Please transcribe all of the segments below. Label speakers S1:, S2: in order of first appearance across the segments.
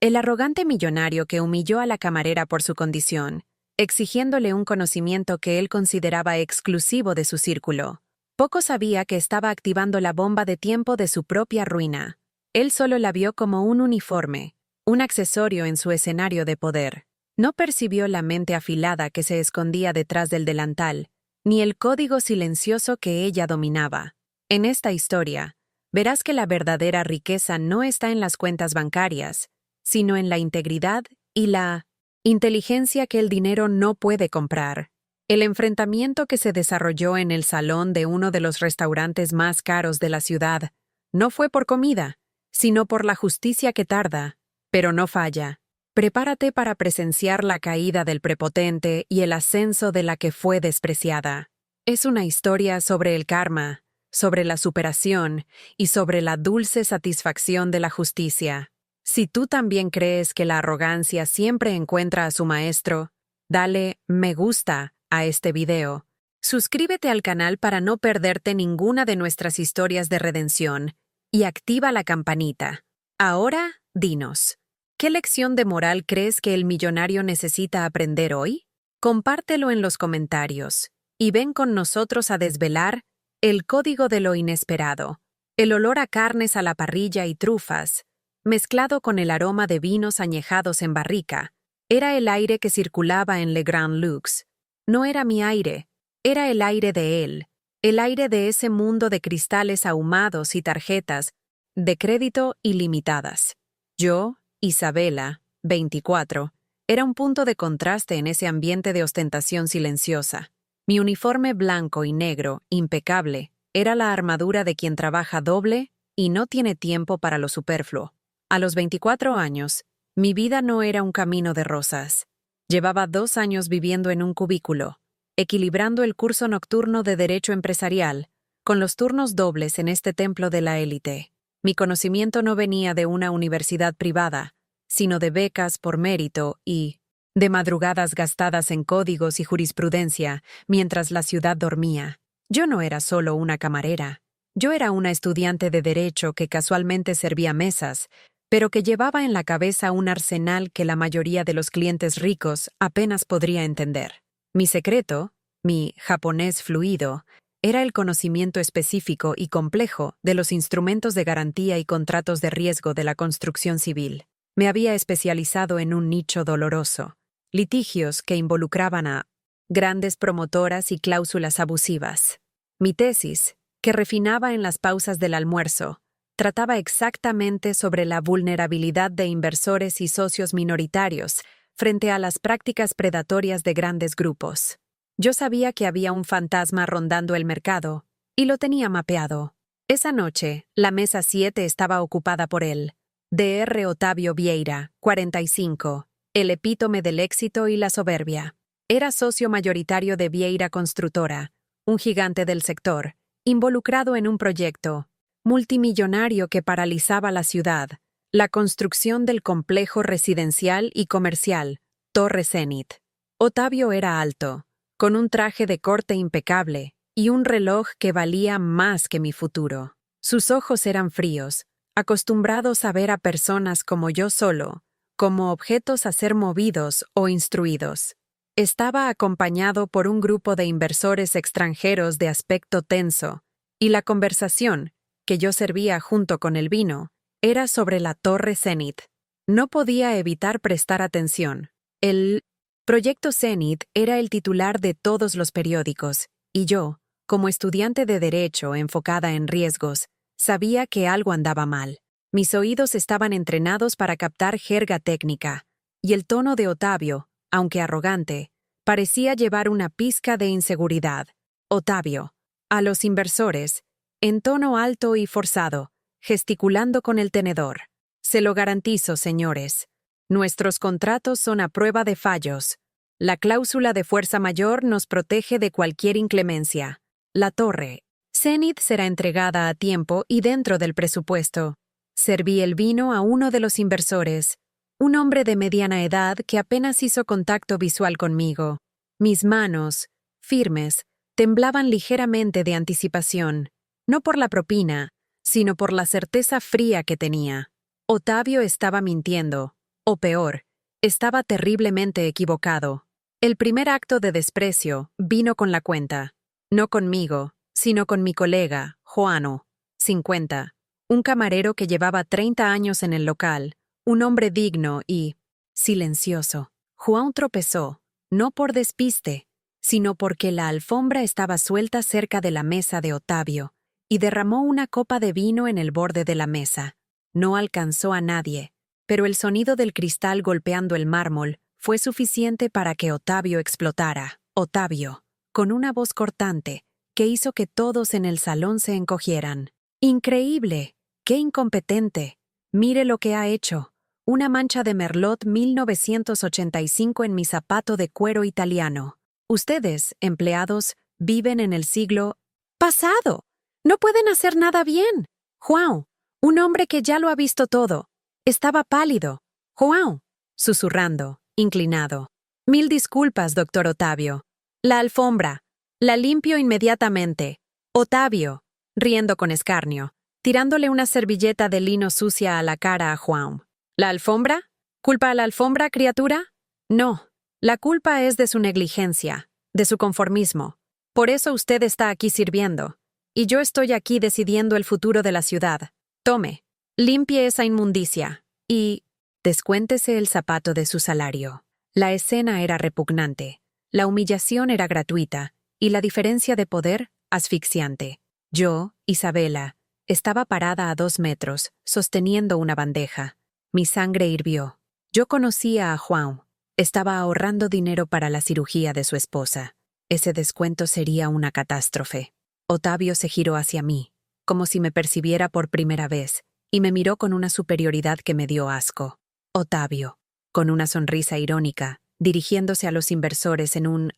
S1: El arrogante millonario que humilló a la camarera por su condición, exigiéndole un conocimiento que él consideraba exclusivo de su círculo. Poco sabía que estaba activando la bomba de tiempo de su propia ruina. Él solo la vio como un uniforme, un accesorio en su escenario de poder. No percibió la mente afilada que se escondía detrás del delantal, ni el código silencioso que ella dominaba. En esta historia, verás que la verdadera riqueza no está en las cuentas bancarias, sino en la integridad y la inteligencia que el dinero no puede comprar. El enfrentamiento que se desarrolló en el salón de uno de los restaurantes más caros de la ciudad no fue por comida, sino por la justicia que tarda, pero no falla. Prepárate para presenciar la caída del prepotente y el ascenso de la que fue despreciada. Es una historia sobre el karma, sobre la superación y sobre la dulce satisfacción de la justicia. Si tú también crees que la arrogancia siempre encuentra a su maestro, dale me gusta a este video. Suscríbete al canal para no perderte ninguna de nuestras historias de redención y activa la campanita. Ahora, dinos, ¿qué lección de moral crees que el millonario necesita aprender hoy? Compártelo en los comentarios y ven con nosotros a desvelar el código de lo inesperado. El olor a carnes a la parrilla y trufas, mezclado con el aroma de vinos añejados en barrica, era el aire que circulaba en Le Grand Lux. No era mi aire, era el aire de él, el aire de ese mundo de cristales ahumados y tarjetas de crédito ilimitadas. Yo, Isabela, 24, era un punto de contraste en ese ambiente de ostentación silenciosa. Mi uniforme blanco y negro, impecable, era la armadura de quien trabaja doble y no tiene tiempo para lo superfluo. A los 24 años, mi vida no era un camino de rosas. Llevaba 2 años viviendo en un cubículo, equilibrando el curso nocturno de Derecho Empresarial con los turnos dobles en este templo de la élite. Mi conocimiento no venía de una universidad privada, sino de becas por mérito y de madrugadas gastadas en códigos y jurisprudencia mientras la ciudad dormía. Yo no era solo una camarera. Yo era una estudiante de Derecho que casualmente servía mesas, pero que llevaba en la cabeza un arsenal que la mayoría de los clientes ricos apenas podría entender. Mi secreto, mi japonés fluido, era el conocimiento específico y complejo de los instrumentos de garantía y contratos de riesgo de la construcción civil. Me había especializado en un nicho doloroso, litigios que involucraban a grandes promotoras y cláusulas abusivas. Mi tesis, que refinaba en las pausas del almuerzo, trataba exactamente sobre la vulnerabilidad de inversores y socios minoritarios frente a las prácticas predatorias de grandes grupos. Yo sabía que había un fantasma rondando el mercado, y lo tenía mapeado. Esa noche, la mesa 7 estaba ocupada por él. Dr. Otavio Vieira, 45, el epítome del éxito y la soberbia. Era socio mayoritario de Vieira Construtora, un gigante del sector, involucrado en un proyecto multimillonario que paralizaba la ciudad, la construcción del complejo residencial y comercial, Torre Zenith. Otavio era alto, con un traje de corte impecable y un reloj que valía más que mi futuro. Sus ojos eran fríos, acostumbrados a ver a personas como yo solo, como objetos a ser movidos o instruidos. Estaba acompañado por un grupo de inversores extranjeros de aspecto tenso, y la conversación, que yo servía junto con el vino, era sobre la Torre Zenith. No podía evitar prestar atención. El Proyecto Zenith era el titular de todos los periódicos, y yo, como estudiante de Derecho enfocada en riesgos, sabía que algo andaba mal. Mis oídos estaban entrenados para captar jerga técnica, y el tono de Otavio, aunque arrogante, parecía llevar una pizca de inseguridad. Otavio, a los inversores, en tono alto y forzado, gesticulando con el tenedor. Se lo garantizo, señores. Nuestros contratos son a prueba de fallos. La cláusula de fuerza mayor nos protege de cualquier inclemencia. La Torre Zenith será entregada a tiempo y dentro del presupuesto. Serví el vino a uno de los inversores, un hombre de mediana edad que apenas hizo contacto visual conmigo. Mis manos, firmes, temblaban ligeramente de anticipación, no por la propina, sino por la certeza fría que tenía. Otavio estaba mintiendo. O peor, estaba terriblemente equivocado. El primer acto de desprecio vino con la cuenta. No conmigo, sino con mi colega, Juano, 50, un camarero que llevaba 30 años en el local, un hombre digno y silencioso. Juan tropezó, no por despiste, sino porque la alfombra estaba suelta cerca de la mesa de Otavio, y derramó una copa de vino en el borde de la mesa. No alcanzó a nadie, pero el sonido del cristal golpeando el mármol fue suficiente para que Otavio explotara. Otavio, con una voz cortante, que hizo que todos en el salón se encogieran. ¡Increíble! ¡Qué incompetente! Mire lo que ha hecho. Una mancha de Merlot 1985 en mi zapato de cuero italiano. Ustedes, empleados, viven en el siglo pasado. No pueden hacer nada bien. Juan, un hombre que ya lo ha visto todo. Estaba pálido. Juan, susurrando, inclinado. Mil disculpas, doctor Otavio. La alfombra. La limpio inmediatamente. Otavio, riendo con escarnio, tirándole una servilleta de lino sucia a la cara a Juan. ¿La alfombra? ¿Culpa a la alfombra, criatura? No, la culpa es de su negligencia, de su conformismo. Por eso usted está aquí sirviendo. Y yo estoy aquí decidiendo el futuro de la ciudad. Tome, limpie esa inmundicia. Y descuéntese el zapato de su salario. La escena era repugnante, la humillación era gratuita, y la diferencia de poder, asfixiante. Yo, Isabela, estaba parada a 2 metros, sosteniendo una bandeja. Mi sangre hirvió. Yo conocía a Juan. Estaba ahorrando dinero para la cirugía de su esposa. Ese descuento sería una catástrofe. Otavio se giró hacia mí, como si me percibiera por primera vez, y me miró con una superioridad que me dio asco. Otavio, con una sonrisa irónica, dirigiéndose a los inversores en un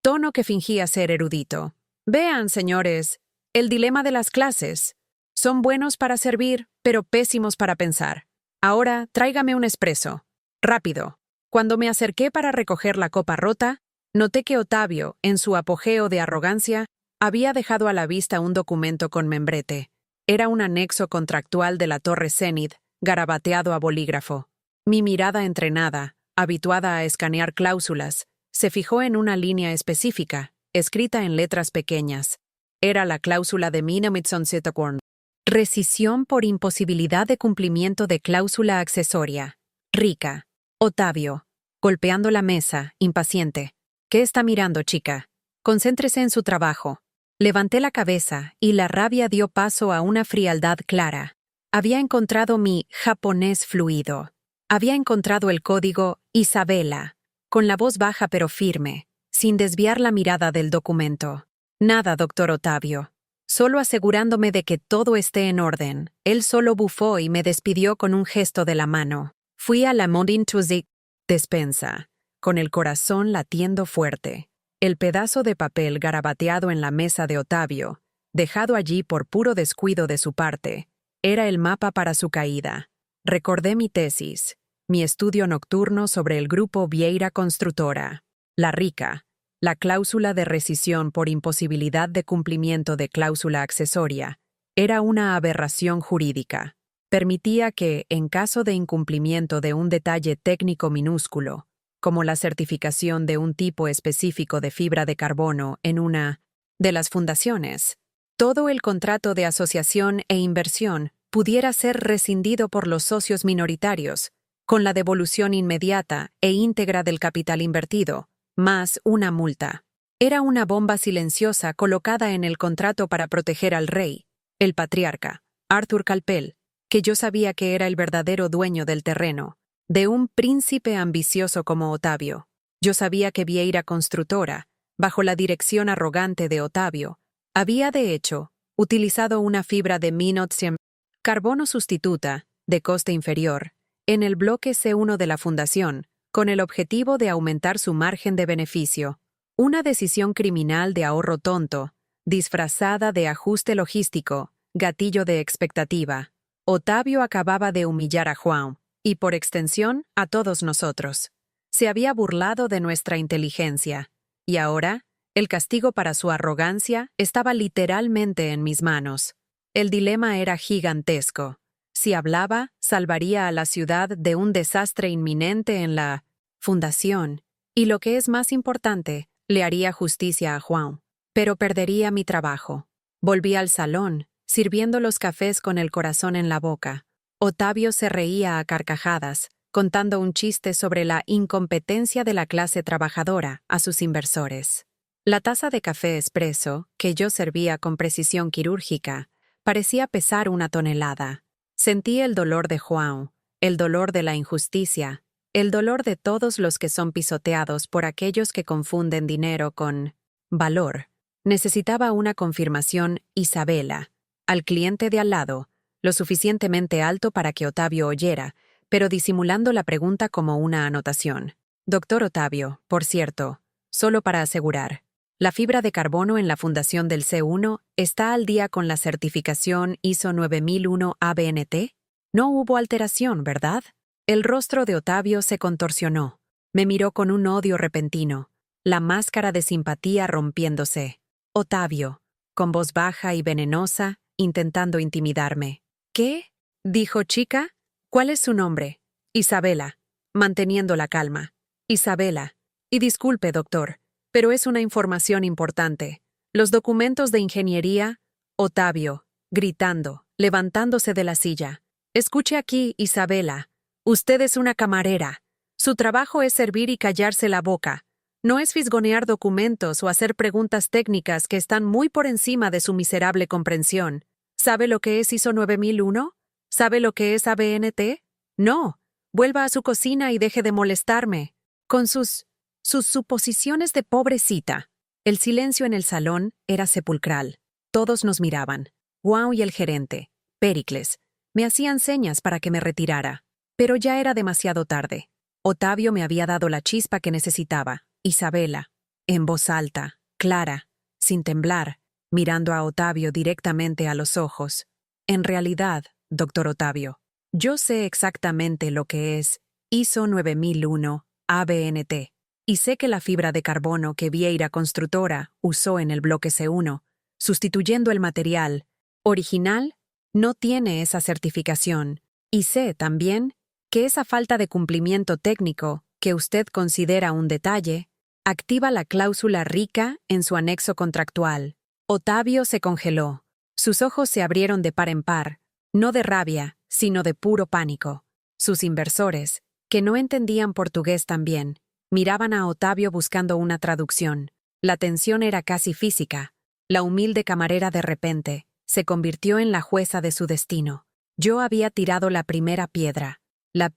S1: tono que fingía ser erudito. Vean, señores, el dilema de las clases. Son buenos para servir, pero pésimos para pensar. Ahora, tráigame un espresso. Rápido. Cuando me acerqué para recoger la copa rota, noté que Otavio, en su apogeo de arrogancia, había dejado a la vista un documento con membrete. Era un anexo contractual de la Torre Zenith, garabateado a bolígrafo. Mi mirada entrenada, habituada a escanear cláusulas, se fijó en una línea específica, escrita en letras pequeñas. Era la cláusula de Minamitzonsetakworn. Rescisión por imposibilidad de cumplimiento de cláusula accesoria. Rica. Otavio, golpeando la mesa, impaciente. ¿Qué está mirando, chica? Concéntrese en su trabajo. Levanté la cabeza y la rabia dio paso a una frialdad clara. Había encontrado mi japonés fluido. Había encontrado el código Isabela, con la voz baja pero firme, sin desviar la mirada del documento. Nada, doctor Otavio. Solo asegurándome de que todo esté en orden. Él solo bufó y me despidió con un gesto de la mano. Fui a la Modin Tuesday despensa, con el corazón latiendo fuerte. El pedazo de papel garabateado en la mesa de Otavio, dejado allí por puro descuido de su parte, era el mapa para su caída. Recordé mi tesis, mi estudio nocturno sobre el grupo Vieira Construtora, la Rica, la cláusula de rescisión por imposibilidad de cumplimiento de cláusula accesoria, era una aberración jurídica. Permitía que, en caso de incumplimiento de un detalle técnico minúsculo, como la certificación de un tipo específico de fibra de carbono en una de las fundaciones, todo el contrato de asociación e inversión pudiera ser rescindido por los socios minoritarios, con la devolución inmediata e íntegra del capital invertido, más una multa. Era una bomba silenciosa colocada en el contrato para proteger al rey, el patriarca, Arthur Calpel, que yo sabía que era el verdadero dueño del terreno, de un príncipe ambicioso como Otavio. Yo sabía que Vieira Construtora, bajo la dirección arrogante de Otavio, había de hecho utilizado una fibra de Minot-100 carbono sustituta, de coste inferior, en el bloque C1 de la fundación, con el objetivo de aumentar su margen de beneficio. Una decisión criminal de ahorro tonto, disfrazada de ajuste logístico, gatillo de expectativa. Otavio acababa de humillar a Juan, y por extensión, a todos nosotros. Se había burlado de nuestra inteligencia, y ahora, el castigo para su arrogancia estaba literalmente en mis manos. El dilema era gigantesco. Si hablaba, salvaría a la ciudad de un desastre inminente en la fundación. Y lo que es más importante, le haría justicia a Juan. Pero perdería mi trabajo. Volví al salón, sirviendo los cafés con el corazón en la boca. Otavio se reía a carcajadas, contando un chiste sobre la incompetencia de la clase trabajadora a sus inversores. La taza de café expreso, que yo servía con precisión quirúrgica, parecía pesar 1 tonelada. Sentí el dolor de Juan, el dolor de la injusticia, el dolor de todos los que son pisoteados por aquellos que confunden dinero con valor. Necesitaba una confirmación Isabela, al cliente de al lado, lo suficientemente alto para que Otavio oyera, pero disimulando la pregunta como una anotación. Doctor Otavio, por cierto, solo para asegurar, ¿la fibra de carbono en la fundación del C1 está al día con la certificación ISO 9001 ABNT? No hubo alteración, ¿verdad? El rostro de Otavio se contorsionó. Me miró con un odio repentino, la máscara de simpatía rompiéndose. Otavio, con voz baja y venenosa, intentando intimidarme. ¿Qué? Dijo chica. ¿Cuál es su nombre? Isabela, manteniendo la calma. Isabela. Y disculpe, doctor, pero es una información importante. Los documentos de ingeniería. Otavio, gritando, levantándose de la silla. Escuche aquí, Isabela. Usted es una camarera. Su trabajo es servir y callarse la boca. No es fisgonear documentos o hacer preguntas técnicas que están muy por encima de su miserable comprensión. ¿Sabe lo que es ISO 9001? ¿Sabe lo que es ABNT? No. Vuelva a su cocina y deje de molestarme. Con sus suposiciones de pobrecita. El silencio en el salón era sepulcral. Todos nos miraban. Guau y el gerente, Péricles, me hacían señas para que me retirara. Pero ya era demasiado tarde. Otavio me había dado la chispa que necesitaba. Isabela, en voz alta, clara, sin temblar, mirando a Otavio directamente a los ojos. En realidad, doctor Otavio, yo sé exactamente lo que es ISO 9001 ABNT, y sé que la fibra de carbono que Vieira Constructora usó en el bloque C1, sustituyendo el material original, no tiene esa certificación, y sé también que esa falta de cumplimiento técnico, que usted considera un detalle, activa la cláusula RICA en su anexo contractual. Otavio se congeló. Sus ojos se abrieron de par en par, no de rabia, sino de puro pánico. Sus inversores, que no entendían portugués también, miraban a Otavio buscando una traducción. La tensión era casi física. La humilde camarera de repente se convirtió en la jueza de su destino. Yo había tirado la primera piedra. La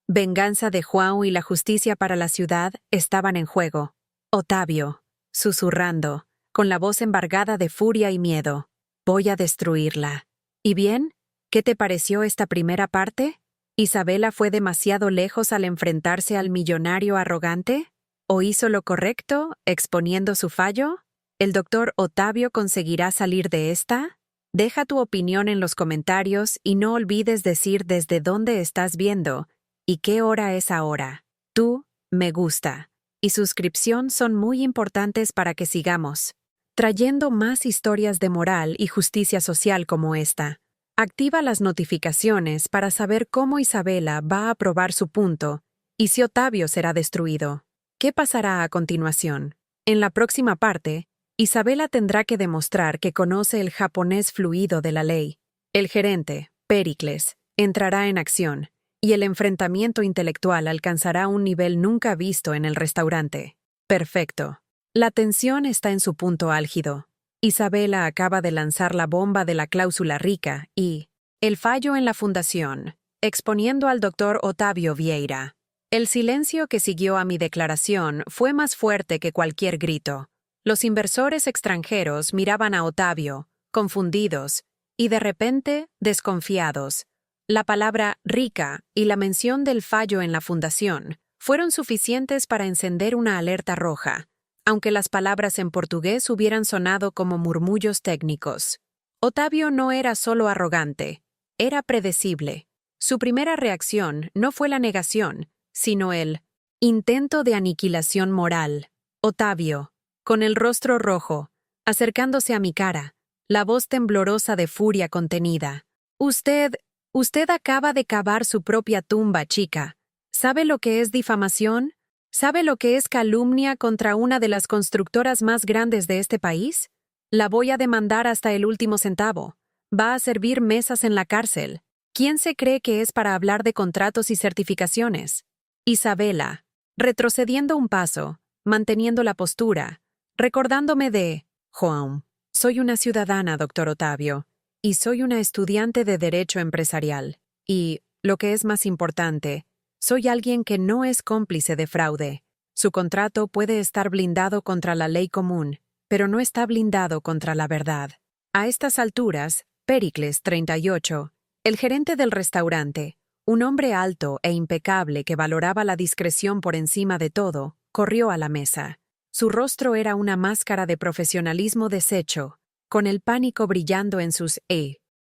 S1: venganza de Juan y la justicia para la ciudad estaban en juego. Otavio, susurrando, con la voz embargada de furia y miedo. Voy a destruirla. ¿Y bien? ¿Qué te pareció esta primera parte? ¿Isabela fue demasiado lejos al enfrentarse al millonario arrogante? ¿O hizo lo correcto, exponiendo su fallo? ¿El doctor Otavio conseguirá salir de esta? Deja tu opinión en los comentarios y no olvides decir desde dónde estás viendo y qué hora es ahora. Tú, me gusta y suscripción son muy importantes para que sigamos trayendo más historias de moral y justicia social como esta. Activa las notificaciones para saber cómo Isabela va a probar su punto y si Otavio será destruido. ¿Qué pasará a continuación? En la próxima parte, Isabela tendrá que demostrar que conoce el japonés fluido de la ley. El gerente, Péricles, entrará en acción, y el enfrentamiento intelectual alcanzará un nivel nunca visto en el restaurante. Perfecto. La tensión está en su punto álgido. Isabela acaba de lanzar la bomba de la cláusula RICA y el fallo en la fundación, exponiendo al doctor Otavio Vieira. El silencio que siguió a mi declaración fue más fuerte que cualquier grito. Los inversores extranjeros miraban a Otavio, confundidos, y de repente, desconfiados. La palabra RICA y la mención del fallo en la fundación fueron suficientes para encender una alerta roja, aunque las palabras en portugués hubieran sonado como murmullos técnicos. Otavio no era solo arrogante, era predecible. Su primera reacción no fue la negación, sino el intento de aniquilación moral. Otavio, con el rostro rojo, acercándose a mi cara, la voz temblorosa de furia contenida. Usted, Usted acaba de cavar su propia tumba, chica. ¿Sabe lo que es difamación? ¿Sabe lo que es calumnia contra una de las constructoras más grandes de este país? La voy a demandar hasta el último centavo. Va a servir mesas en la cárcel. ¿Quién se cree que es para hablar de contratos y certificaciones? Isabela, retrocediendo un paso, manteniendo la postura, recordándome de Juan. Soy una ciudadana, doctor Otavio, y soy una estudiante de Derecho Empresarial. Y, lo que es más importante, soy alguien que no es cómplice de fraude. Su contrato puede estar blindado contra la ley común, pero no está blindado contra la verdad. A estas alturas, Pericles, 38, el gerente del restaurante, un hombre alto e impecable que valoraba la discreción por encima de todo, corrió a la mesa. Su rostro era una máscara de profesionalismo deshecho, con el pánico brillando en sus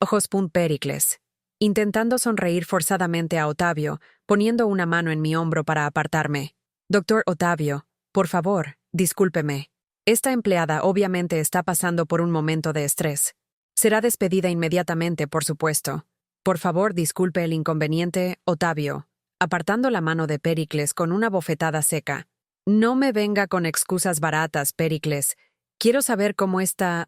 S1: ojos. Pericles, intentando sonreír forzadamente a Otavio, poniendo una mano en mi hombro para apartarme. Doctor Otavio, por favor, discúlpeme. Esta empleada obviamente está pasando por un momento de estrés. Será despedida inmediatamente, por supuesto. Por favor, disculpe el inconveniente, Otavio, apartando la mano de Pericles con una bofetada seca. No me venga con excusas baratas, Pericles. Quiero saber cómo esta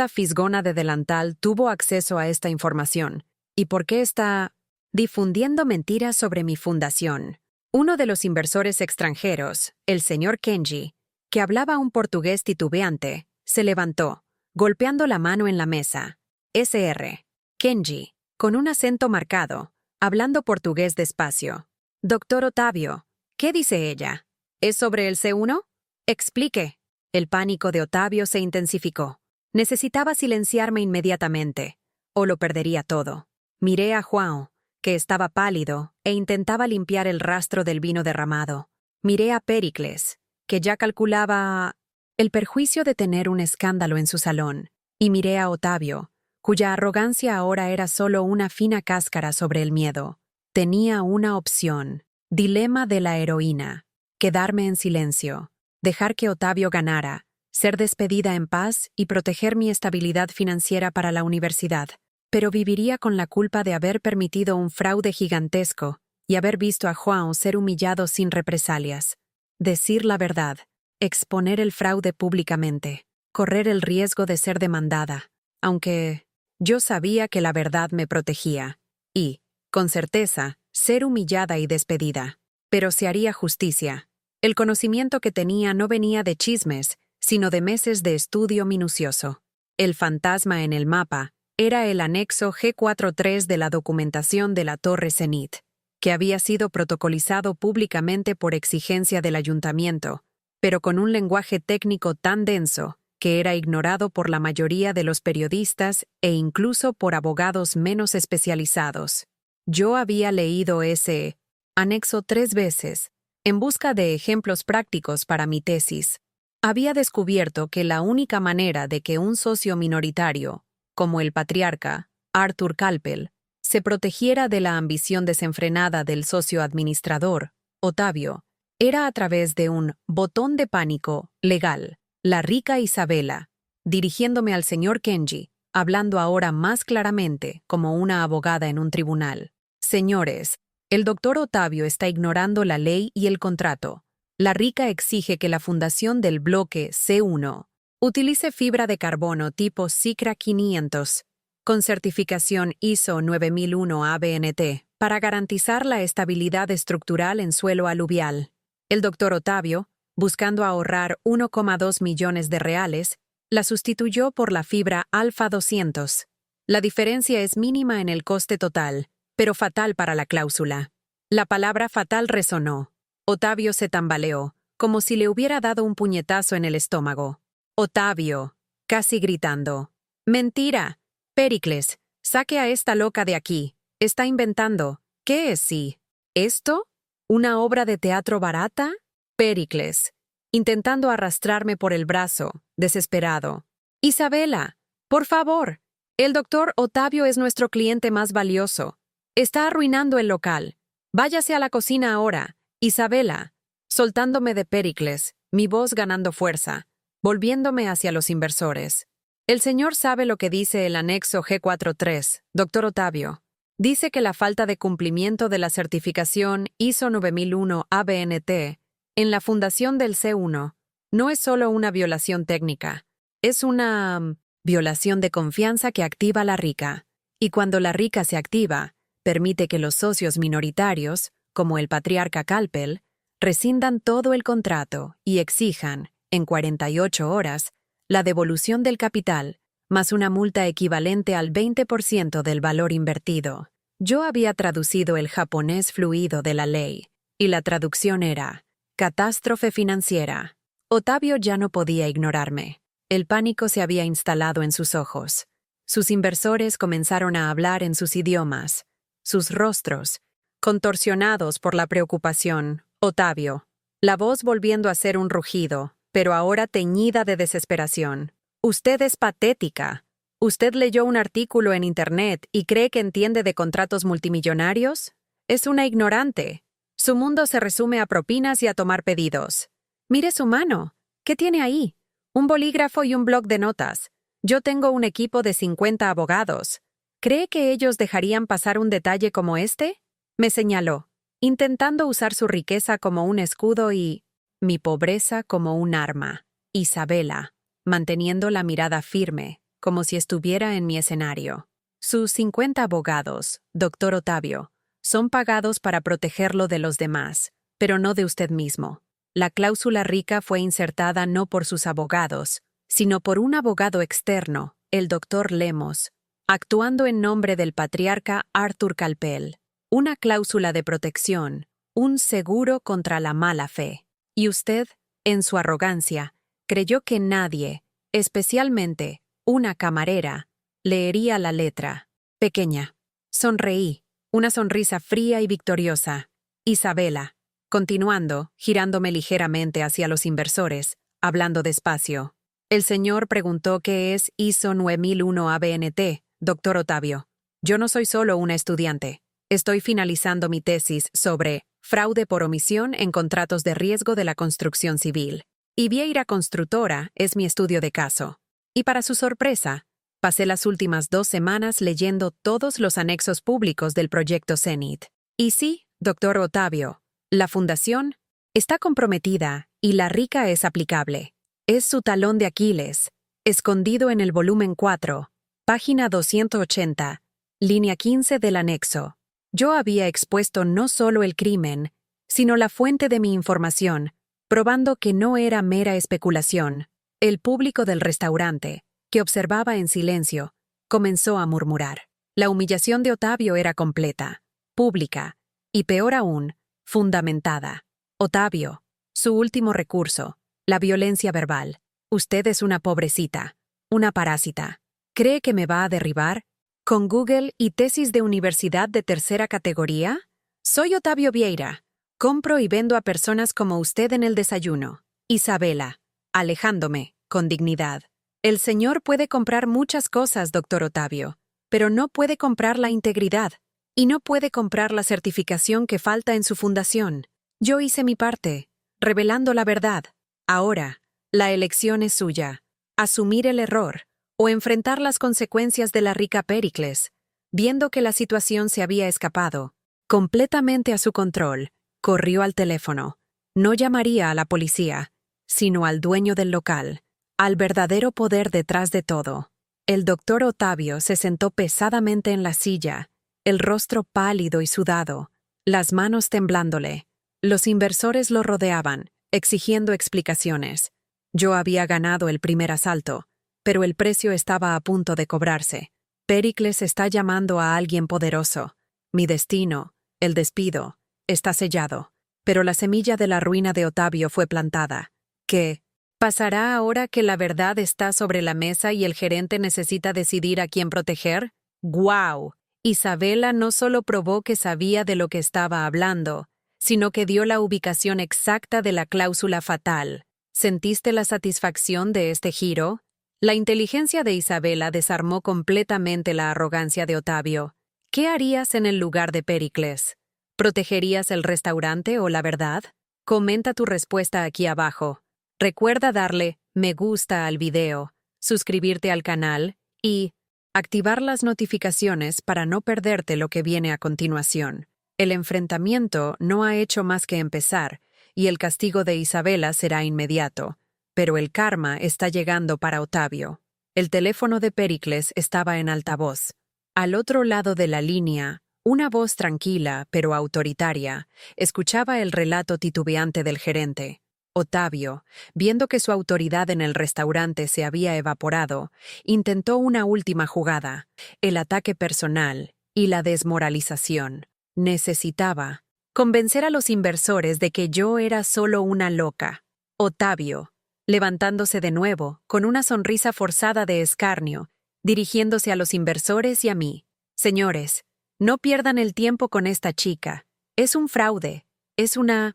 S1: fisgona de delantal tuvo acceso a esta información. ¿Y por qué está difundiendo mentiras sobre mi fundación? Uno de los inversores extranjeros, el señor Kenji, que hablaba un portugués titubeante, se levantó, golpeando la mano en la mesa. Sr. Kenji, con un acento marcado, hablando portugués despacio. Doctor Otavio, ¿qué dice ella? ¿Es sobre el C1? Explique. El pánico de Otavio se intensificó. Necesitaba silenciarme inmediatamente, o lo perdería todo. Miré a Juan, que estaba pálido, e intentaba limpiar el rastro del vino derramado. Miré a Pericles, que ya calculaba el perjuicio de tener un escándalo en su salón, y miré a Otavio, cuya arrogancia ahora era solo una fina cáscara sobre el miedo. Tenía una opción, dilema de la heroína, quedarme en silencio, dejar que Otavio ganara, ser despedida en paz y proteger mi estabilidad financiera para la universidad, pero viviría con la culpa de haber permitido un fraude gigantesco y haber visto a Juan ser humillado sin represalias. Decir la verdad, exponer el fraude públicamente, correr el riesgo de ser demandada, aunque yo sabía que la verdad me protegía, y, con certeza, ser humillada y despedida. Pero se haría justicia. El conocimiento que tenía no venía de chismes, sino de meses de estudio minucioso. El fantasma en el mapa era el anexo G43 de la documentación de la Torre Zenit, que había sido protocolizado públicamente por exigencia del ayuntamiento, pero con un lenguaje técnico tan denso que era ignorado por la mayoría de los periodistas e incluso por abogados menos especializados. Yo había leído ese anexo 3 veces, en busca de ejemplos prácticos para mi tesis. Había descubierto que la única manera de que un socio minoritario, como el patriarca, Arthur Calpel, se protegiera de la ambición desenfrenada del socio administrador, Otavio, era a través de un botón de pánico legal, la rica Isabela, dirigiéndome al señor Kenji, hablando ahora más claramente como una abogada en un tribunal. Señores, el doctor Otavio está ignorando la ley y el contrato. La rica exige que la fundación del bloque C1 utilice fibra de carbono tipo SICRA 500, con certificación ISO 9001 ABNT, para garantizar la estabilidad estructural en suelo aluvial. El doctor Otavio, buscando ahorrar 1,2 millones de reales, la sustituyó por la fibra Alfa 200. La diferencia es mínima en el coste total, pero fatal para la cláusula. La palabra fatal resonó. Otavio se tambaleó, como si le hubiera dado un puñetazo en el estómago. Otavio, casi gritando. ¡Mentira! Pericles, saque a esta loca de aquí. Está inventando. ¿Qué es sí? ¿Esto? ¿Una obra de teatro barata? Pericles, intentando arrastrarme por el brazo, desesperado. Isabela, por favor. El doctor Otavio es nuestro cliente más valioso. Está arruinando el local. Váyase a la cocina ahora. Isabela, soltándome de Pericles, mi voz ganando fuerza, volviéndome hacia los inversores. El señor sabe lo que dice el anexo G43, doctor Otavio. Dice que la falta de cumplimiento de la certificación ISO 9001 ABNT en la fundación del C1 no es solo una violación técnica, es una violación de confianza que activa la RICA. Y cuando la RICA se activa, permite que los socios minoritarios, como el patriarca Calpel, rescindan todo el contrato y exijan, en 48 horas, la devolución del capital, más una multa equivalente al 20% del valor invertido. Yo había traducido el japonés fluido de la ley, y la traducción era catástrofe financiera. Ottavio ya no podía ignorarme. El pánico se había instalado en sus ojos. Sus inversores comenzaron a hablar en sus idiomas. Sus rostros, contorsionados por la preocupación. Ottavio. La voz volviendo a ser un rugido, pero ahora teñida de desesperación. Usted es patética. ¿Usted leyó un artículo en Internet y cree que entiende de contratos multimillonarios? Es una ignorante. Su mundo se resume a propinas y a tomar pedidos. Mire su mano. ¿Qué tiene ahí? Un bolígrafo y un bloc de notas. Yo tengo un equipo de 50 abogados. ¿Cree que ellos dejarían pasar un detalle como este? Me señaló, intentando usar su riqueza como un escudo y mi pobreza como un arma. Isabela, manteniendo la mirada firme, como si estuviera en mi escenario. Sus 50 abogados, doctor Ottavio, son pagados para protegerlo de los demás, pero no de usted mismo. La cláusula RICA fue insertada no por sus abogados, sino por un abogado externo, el doctor Lemos, actuando en nombre del patriarca Arthur Calpel. Una cláusula de protección, un seguro contra la mala fe. Y usted, en su arrogancia, creyó que nadie, especialmente una camarera, leería la letra. Pequeña. Sonreí, una sonrisa fría y victoriosa. Isabela. Continuando, girándome ligeramente hacia los inversores, hablando despacio. El señor preguntó qué es ISO 9001 ABNT, doctor Ottavio. Yo no soy solo una estudiante. Estoy finalizando mi tesis sobre fraude por omisión en contratos de riesgo de la construcción civil. Y Vieira Construtora es mi estudio de caso. Y para su sorpresa, pasé las últimas 2 semanas leyendo todos los anexos públicos del proyecto Zenit. Y sí, doctor Ottavio, la fundación está comprometida y la RICA es aplicable. Es su talón de Aquiles, escondido en el volumen 4, página 280, línea 15 del anexo. Yo había expuesto no solo el crimen, sino la fuente de mi información, probando que no era mera especulación. El público del restaurante, que observaba en silencio, comenzó a murmurar. La humillación de Ottavio era completa, pública, y peor aún, fundamentada. Ottavio, su último recurso, la violencia verbal. Usted es una pobrecita, una parásita. ¿Cree que me va a derribar? ¿Con Google y tesis de universidad de tercera categoría? Soy Ottavio Vieira. Compro y vendo a personas como usted en el desayuno. Isabela, alejándome, con dignidad. El señor puede comprar muchas cosas, doctor Ottavio, pero no puede comprar la integridad. Y no puede comprar la certificación que falta en su fundación. Yo hice mi parte, revelando la verdad. Ahora, la elección es suya. Asumir el error o enfrentar las consecuencias de la RICA Pericles. Viendo que la situación se había escapado completamente a su control, corrió al teléfono. No llamaría a la policía, sino al dueño del local, al verdadero poder detrás de todo. El doctor Ottavio se sentó pesadamente en la silla, el rostro pálido y sudado, las manos temblándole. Los inversores lo rodeaban, exigiendo explicaciones. Yo había ganado el primer asalto, pero el precio estaba a punto de cobrarse. Pericles está llamando a alguien poderoso. Mi destino, el despido, está sellado. Pero la semilla de la ruina de Ottavio fue plantada. ¿Qué pasará ahora que la verdad está sobre la mesa y el gerente necesita decidir a quién proteger? ¡Guau! Isabela no solo probó que sabía de lo que estaba hablando, sino que dio la ubicación exacta de la cláusula fatal. ¿Sentiste la satisfacción de este giro? La inteligencia de Isabela desarmó completamente la arrogancia de Ottavio. ¿Qué harías en el lugar de Pericles? ¿Protegerías el restaurante o la verdad? Comenta tu respuesta aquí abajo. Recuerda darle me gusta al video, suscribirte al canal y Activar las notificaciones para no perderte lo que viene a continuación. El enfrentamiento no ha hecho más que empezar, y el castigo de Isabela será inmediato, pero el karma está llegando para Otavio. El teléfono de Péricles estaba en altavoz. Al otro lado de la línea, una voz tranquila, pero autoritaria, escuchaba el relato titubeante del gerente. Otavio, viendo que su autoridad en el restaurante se había evaporado, intentó una última jugada, el ataque personal y la desmoralización. Necesitaba convencer a los inversores de que yo era solo una loca. Otavio, levantándose de nuevo, con una sonrisa forzada de escarnio, dirigiéndose a los inversores y a mí. Señores, no pierdan el tiempo con esta chica. Es un fraude. Es una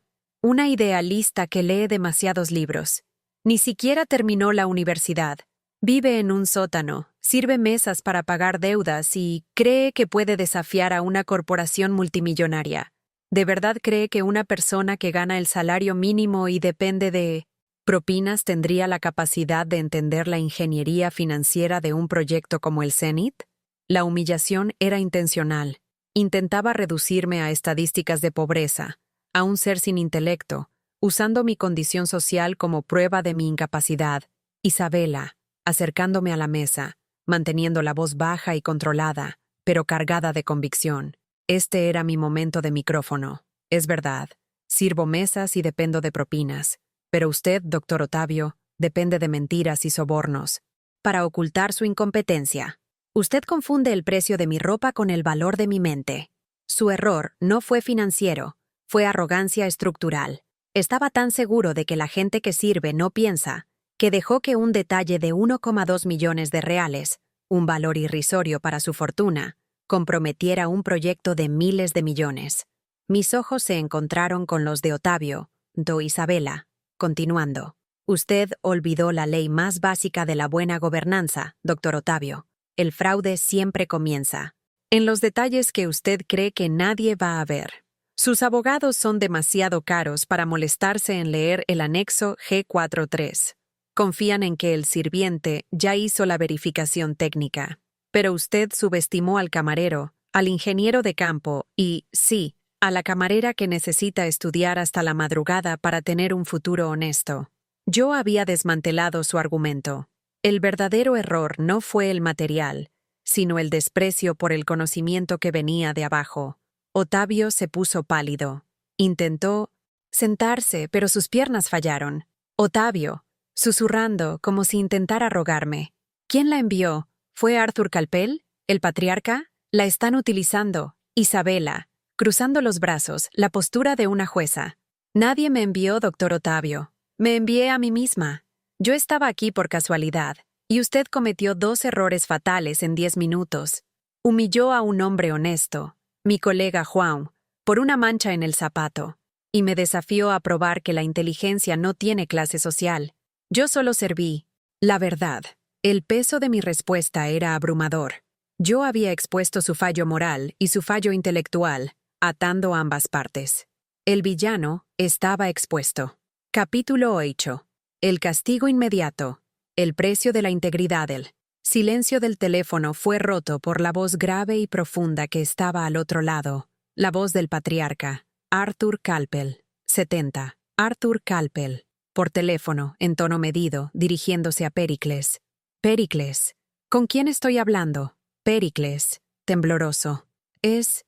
S1: idealista que lee demasiados libros. Ni siquiera terminó la universidad. Vive en un sótano, sirve mesas para pagar deudas y cree que puede desafiar a una corporación multimillonaria. ¿De verdad cree que una persona que gana el salario mínimo y depende de propinas tendría la capacidad de entender la ingeniería financiera de un proyecto como el Zenith? La humillación era intencional. Intentaba reducirme a estadísticas de pobreza, a un ser sin intelecto, usando mi condición social como prueba de mi incapacidad. Isabela, acercándome a la mesa, manteniendo la voz baja y controlada, pero cargada de convicción. Este era mi momento de micrófono. Es verdad, sirvo mesas y dependo de propinas, pero usted, doctor Otavio, depende de mentiras y sobornos. Para ocultar su incompetencia, usted confunde el precio de mi ropa con el valor de mi mente. Su error no fue financiero, fue arrogancia estructural. Estaba tan seguro de que la gente que sirve no piensa, que dejó que un detalle de 1,2 millones de reales, un valor irrisorio para su fortuna, comprometiera un proyecto de miles de millones. Mis ojos se encontraron con los de Otavio, do Isabela, continuando. Usted olvidó la ley más básica de la buena gobernanza, doctor Otavio. El fraude siempre comienza en los detalles que usted cree que nadie va a ver. Sus abogados son demasiado caros para molestarse en leer el anexo G43. Confían en que el sirviente ya hizo la verificación técnica. Pero usted subestimó al camarero, al ingeniero de campo y, sí, a la camarera que necesita estudiar hasta la madrugada para tener un futuro honesto. Yo había desmantelado su argumento. El verdadero error no fue el material, sino el desprecio por el conocimiento que venía de abajo. Otavio se puso pálido. Intentó sentarse, pero sus piernas fallaron. Otavio, susurrando como si intentara rogarme. ¿Quién la envió? ¿Fue Arthur Calpel? ¿El patriarca? La están utilizando. Isabela, cruzando los brazos, la postura de una jueza. Nadie me envió, doctor Otavio. Me envié a mí misma. Yo estaba aquí por casualidad, y usted cometió 2 errores fatales en 10 minutos. Humilló a un hombre honesto, mi colega Juan, por una mancha en el zapato, y me desafió a probar que la inteligencia no tiene clase social. Yo solo serví. La verdad, el peso de mi respuesta era abrumador. Yo había expuesto su fallo moral y su fallo intelectual, atando ambas partes. El villano estaba expuesto. Capítulo 8. El castigo inmediato. El precio de la integridad. El silencio del teléfono fue roto por la voz grave y profunda que estaba al otro lado. La voz del patriarca. Arthur Calpel. 70. Arthur Calpel. Por teléfono, en tono medido, dirigiéndose a Péricles. Péricles. ¿Con quién estoy hablando? Péricles. Tembloroso. Es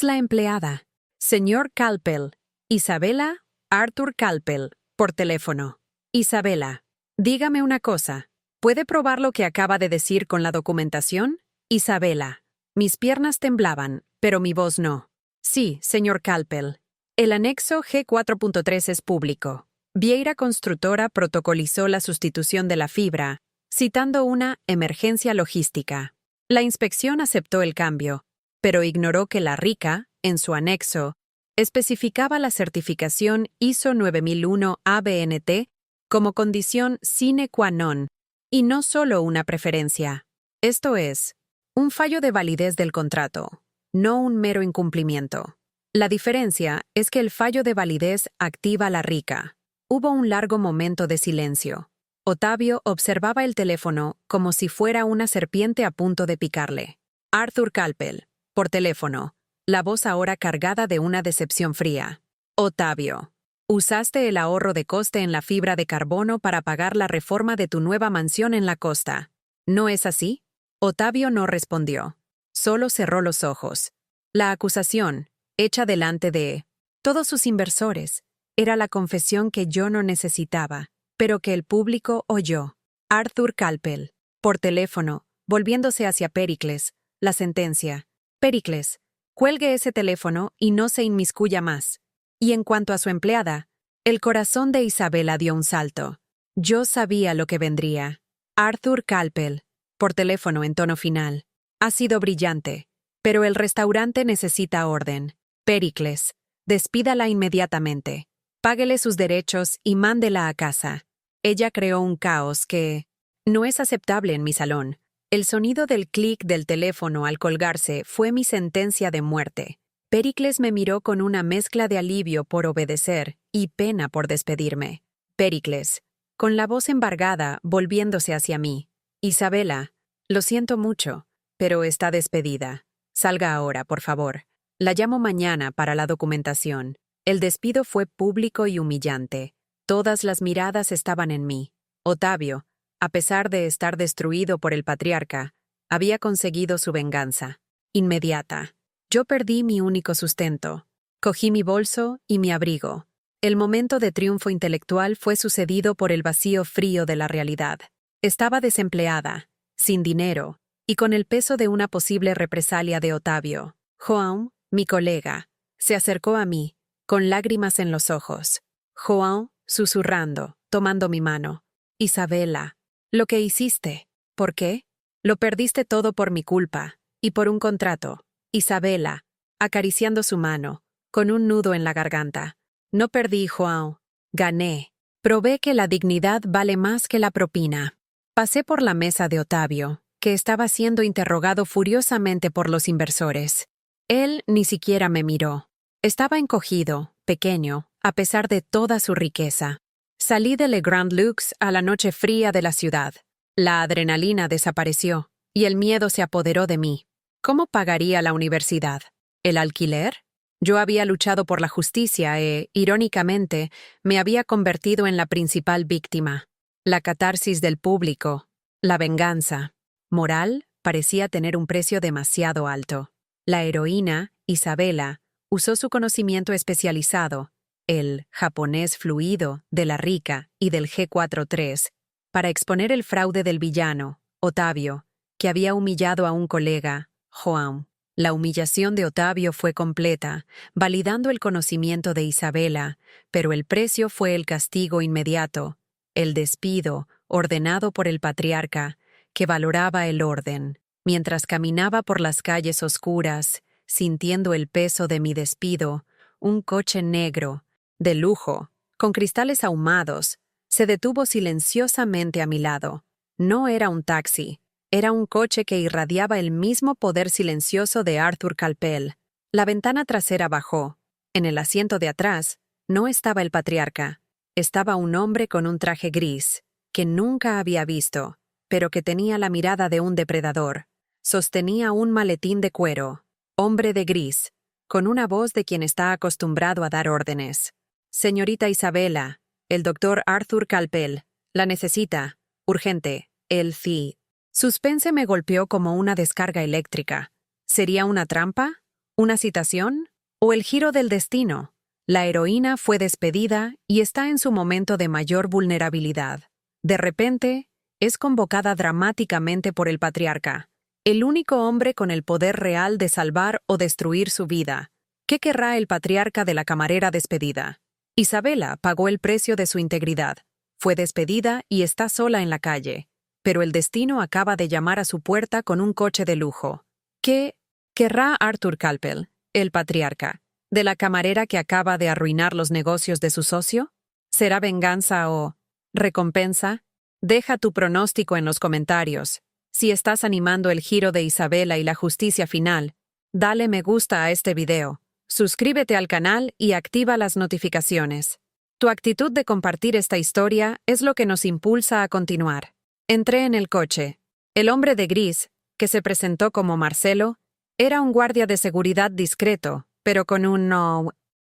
S1: la empleada. Señor Calpel. Isabela. Arthur Calpel. Por teléfono. Isabela. Dígame una cosa. ¿Puede probar lo que acaba de decir con la documentación? Isabela. Mis piernas temblaban, pero mi voz no. Sí, señor Calpel. El anexo G4.3 es público. Vieira Constructora protocolizó la sustitución de la fibra, citando una emergencia logística. La inspección aceptó el cambio, pero ignoró que la RICA, en su anexo, especificaba la certificación ISO 9001 ABNT como condición sine qua non, y no solo una preferencia. Esto es, un fallo de validez del contrato, no un mero incumplimiento. La diferencia es que el fallo de validez activa la RICA. Hubo un largo momento de silencio. Otavio observaba el teléfono como si fuera una serpiente a punto de picarle. Arthur Calpel, por teléfono, la voz ahora cargada de una decepción fría. Otavio, usaste el ahorro de coste en la fibra de carbono para pagar la reforma de tu nueva mansión en la costa. ¿No es así? Otavio no respondió. Solo cerró los ojos. La acusación, hecha delante de todos sus inversores, era la confesión que yo no necesitaba, pero que el público oyó. Arthur Calpel, por teléfono, volviéndose hacia Pericles, la sentencia. Pericles, cuelgue ese teléfono y no se inmiscuya más. Y en cuanto a su empleada, el corazón de Isabela dio un salto. Yo sabía lo que vendría. Arthur Calpel, por teléfono en tono final. Ha sido brillante, pero el restaurante necesita orden. Pericles, despídala inmediatamente. Páguele sus derechos y mándela a casa. Ella creó un caos que no es aceptable en mi salón. El sonido del clic del teléfono al colgarse fue mi sentencia de muerte. Pericles me miró con una mezcla de alivio por obedecer y pena por despedirme. Pericles, con la voz embargada, volviéndose hacia mí. Isabela, lo siento mucho, pero está despedida. Salga ahora, por favor. La llamo mañana para la documentación. El despido fue público y humillante. Todas las miradas estaban en mí. Otavio, a pesar de estar destruido por el patriarca, había conseguido su venganza. Inmediata. Yo perdí mi único sustento. Cogí mi bolso y mi abrigo. El momento de triunfo intelectual fue sucedido por el vacío frío de la realidad. Estaba desempleada, sin dinero, y con el peso de una posible represalia de Otavio. João, mi colega, se acercó a mí, con lágrimas en los ojos. João, susurrando, tomando mi mano. Isabela, lo que hiciste. ¿Por qué? Lo perdiste todo por mi culpa, y por un contrato. Isabela, acariciando su mano, con un nudo en la garganta. No perdí, João. Gané. Probé que la dignidad vale más que la propina. Pasé por la mesa de Otavio, que estaba siendo interrogado furiosamente por los inversores. Él ni siquiera me miró. Estaba encogido, pequeño, a pesar de toda su riqueza. Salí de Le Grand Lux a la noche fría de la ciudad. La adrenalina desapareció, y el miedo se apoderó de mí. ¿Cómo pagaría la universidad? ¿El alquiler? Yo había luchado por la justicia e, irónicamente, me había convertido en la principal víctima. La catarsis del público, la venganza. Moral parecía tener un precio demasiado alto. La heroína, Isabela, usó su conocimiento especializado, el japonés fluido de la rica y del G43, para exponer el fraude del villano, Otavio, que había humillado a un colega, João. La humillación de Otavio fue completa, validando el conocimiento de Isabela, pero el precio fue el castigo inmediato, el despido ordenado por el patriarca, que valoraba el orden. Mientras caminaba por las calles oscuras, sintiendo el peso de mi despido, un coche negro, de lujo, con cristales ahumados, se detuvo silenciosamente a mi lado. No era un taxi. Era un coche que irradiaba el mismo poder silencioso de Arthur Calpel. La ventana trasera bajó. En el asiento de atrás no estaba el patriarca. Estaba un hombre con un traje gris, que nunca había visto, pero que tenía la mirada de un depredador. Sostenía un maletín de cuero. Hombre de gris, con una voz de quien está acostumbrado a dar órdenes. Señorita Isabela, el doctor Arthur Calpel, la necesita. Urgente. El CI. Suspense me golpeó como una descarga eléctrica. ¿Sería una trampa? ¿Una citación? ¿O el giro del destino? La heroína fue despedida y está en su momento de mayor vulnerabilidad. De repente, es convocada dramáticamente por el patriarca, el único hombre con el poder real de salvar o destruir su vida. ¿Qué querrá el patriarca de la camarera despedida? Isabela pagó el precio de su integridad. Fue despedida y está sola en la calle. Pero el destino acaba de llamar a su puerta con un coche de lujo. ¿Qué querrá Arthur Calpel, el patriarca, de la camarera que acaba de arruinar los negocios de su socio? ¿Será venganza o recompensa? Deja tu pronóstico en los comentarios. Si estás animando el giro de Isabela y la justicia final, dale me gusta a este video, suscríbete al canal y activa las notificaciones. Tu actitud de compartir esta historia es lo que nos impulsa a continuar. Entré en el coche. El hombre de gris, que se presentó como Marcelo, era un guardia de seguridad discreto, pero con un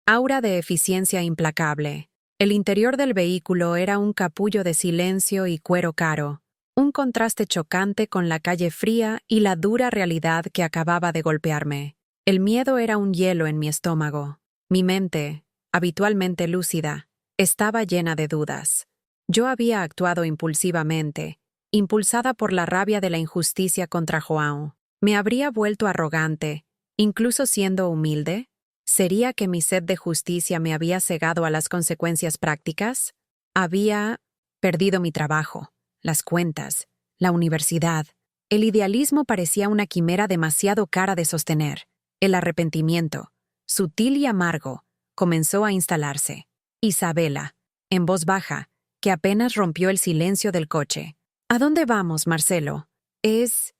S1: aura de eficiencia implacable. El interior del vehículo era un capullo de silencio y cuero caro, un contraste chocante con la calle fría y la dura realidad que acababa de golpearme. El miedo era un hielo en mi estómago. Mi mente, habitualmente lúcida, estaba llena de dudas. Yo había actuado impulsivamente, impulsada por la rabia de la injusticia contra João. ¿Me habría vuelto arrogante, incluso siendo humilde? ¿Sería que mi sed de justicia me había cegado a las consecuencias prácticas? Había perdido mi trabajo, las cuentas, la universidad. El idealismo parecía una quimera demasiado cara de sostener. El arrepentimiento, sutil y amargo, comenzó a instalarse. Isabela, en voz baja, que apenas rompió el silencio del coche. ¿A dónde vamos, Marcelo? ¿Es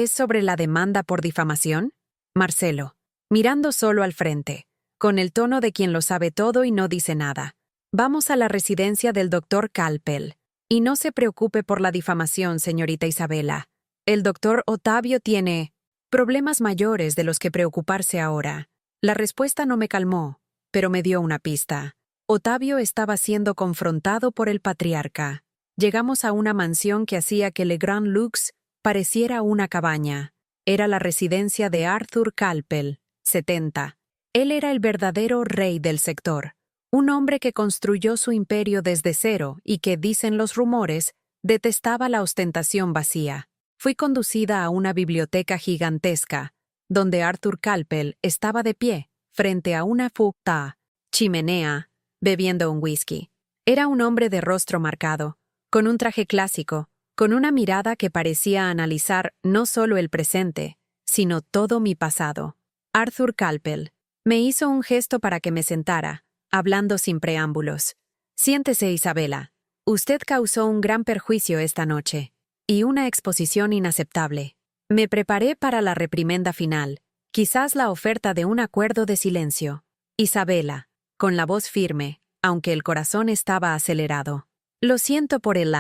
S1: sobre la demanda por difamación? Marcelo, mirando solo al frente, con el tono de quien lo sabe todo y no dice nada. Vamos a la residencia del doctor Calpel. Y no se preocupe por la difamación, señorita Isabela. El doctor Otavio tiene problemas mayores de los que preocuparse ahora. La respuesta no me calmó, pero me dio una pista. Otavio estaba siendo confrontado por el patriarca. Llegamos a una mansión que hacía que Le Grand Lux pareciera una cabaña. Era la residencia de Arthur Calpel, 70. Él era el verdadero rey del sector, un hombre que construyó su imperio desde cero y que, dicen los rumores, detestaba la ostentación vacía. Fui conducida a una biblioteca gigantesca, donde Arthur Calpel estaba de pie, frente a una chimenea, bebiendo un whisky. Era un hombre de rostro marcado, con un traje clásico, con una mirada que parecía analizar no solo el presente, sino todo mi pasado. Arthur Calpel me hizo un gesto para que me sentara, hablando sin preámbulos. Siéntese, Isabela. Usted causó un gran perjuicio esta noche, y una exposición inaceptable. Me preparé para la reprimenda final, quizás la oferta de un acuerdo de silencio. Isabela, con la voz firme, aunque el corazón estaba acelerado. Lo siento por el